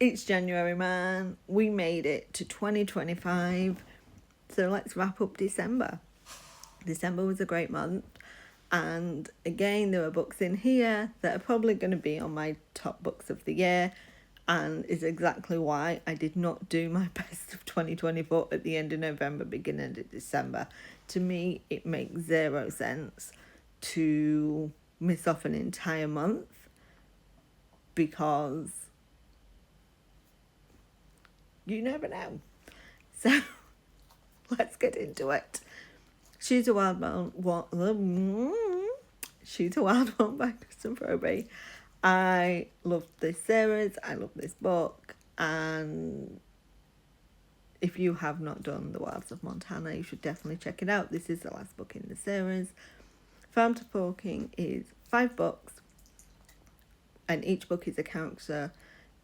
It's January, man. We made it to 2025. So let's wrap up December. December was a great month. And again, there are books in here that are probably going to be on my top books of the year. And is exactly why I did not do my best of 2024 at the end of November, beginning of December. To me, it makes zero sense to miss off an entire month because you never know. So let's get into it. She's a Wild One. She's a Wild One by Kristen Proby. I love this series. I love this book. And if you have not done The Wilds of Montana, you should definitely check it out. This is the last book in the series. Farm to Forking is 5 books. And each book is a character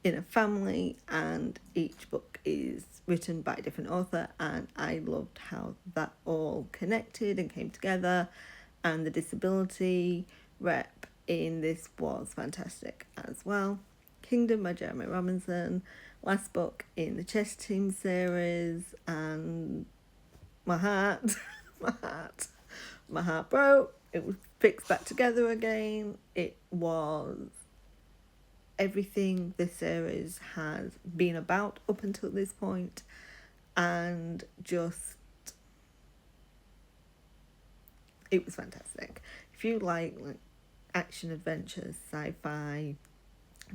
in a family, and each book is written by a different author, and I loved how that all connected and came together, and the disability rep in this was fantastic as well. Kingdom by Jeremy Robinson, last book in the Chess Team series, and my heart broke. It was fixed back together again. It was everything this series has been about up until this point, and just it was fantastic. If you like action adventures, sci-fi,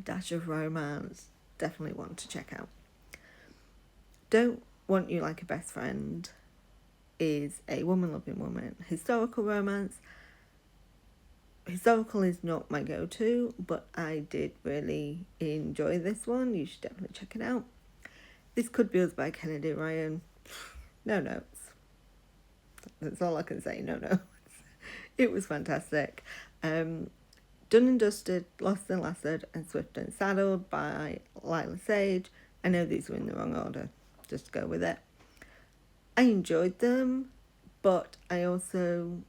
dash of romance, definitely one to check out. Don't Want You Like a Best Friend is a woman loving woman historical romance. Historical is not my go-to, but I did really enjoy this one. You should definitely check it out. This Could Be Us by Kennedy Ryan. No notes. That's all I can say, no notes. It was fantastic. Done and Dusted, Lost and Lasted, and Swift and Saddled by Lila Sage. I know these were in the wrong order. Just go with it. I enjoyed them, but I also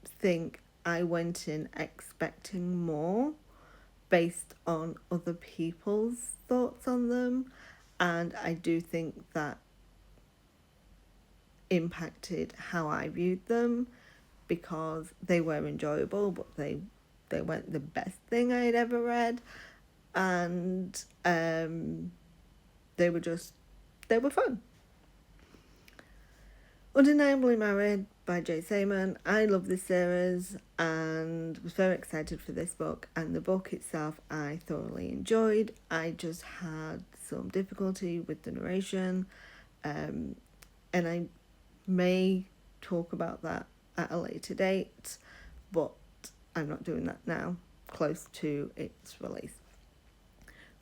think I went in expecting more based on other people's thoughts on them, and I do think that impacted how I viewed them, because they were enjoyable, but they weren't the best thing I'd ever read, and they were fun. Undeniably Married by Jay Simon. I love this series and was very excited for this book, and the book itself I thoroughly enjoyed. I just had some difficulty with the narration, and I may talk about that at a later date, but I'm not doing that now, close to its release.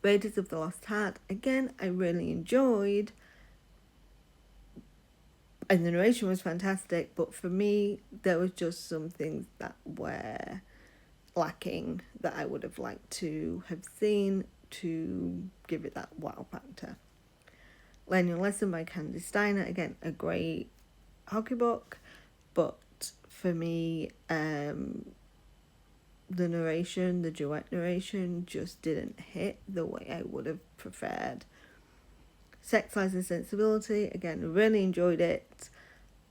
Raiders of the Lost Hat, again, I really enjoyed, and the narration was fantastic, but for me, there was just some things that were lacking that I would have liked to have seen to give it that wow factor. Learn Your Lesson by Candy Steiner, again, a great hockey book, but for me, the narration, the duet narration, just didn't hit the way I would have preferred. Sex, Lies and Sensibility, again, really enjoyed it.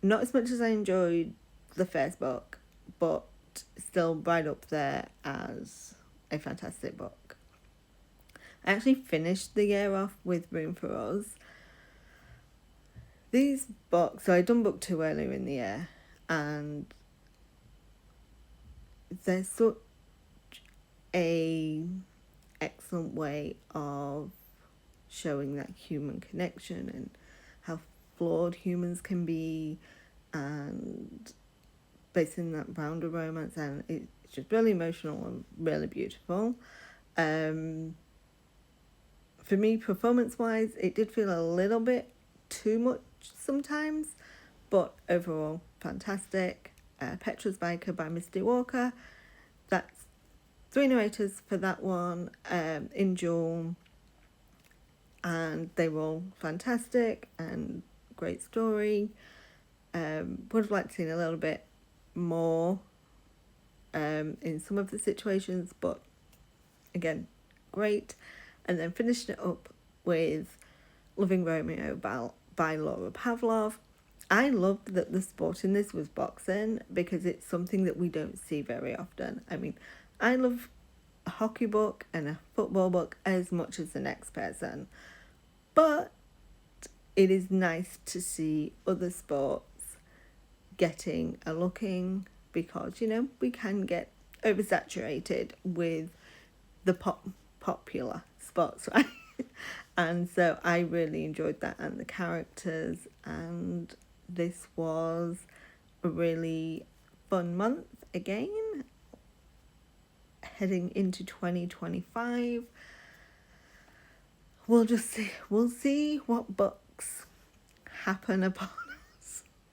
Not as much as I enjoyed the first book, but still right up there as a fantastic book. I actually finished the year off with Room for Us. These books, so I'd done book 2 earlier in the year, and they're such a excellent way of showing that human connection and how flawed humans can be, and basing that around a romance, and it's just really emotional and really beautiful. For me, performance-wise, it did feel a little bit too much sometimes, but overall, fantastic. Petra's Biker by Misty Walker. That's 3 narrators for that one in June, and they were all fantastic and great story. Would have liked to see a little bit more in some of the situations, but again, great. and then finishing it up with Loving Romeo by Laura Pavlov. I loved that the sport in this was boxing because it's something that we don't see very often. I mean, I love a hockey book and a football book as much as the next person, but it is nice to see other sports getting a looking, because, you know, we can get oversaturated with the popular sports, right? And so I really enjoyed that and the characters, and this was a really fun month again, heading into 2025. We'll see what books happen upon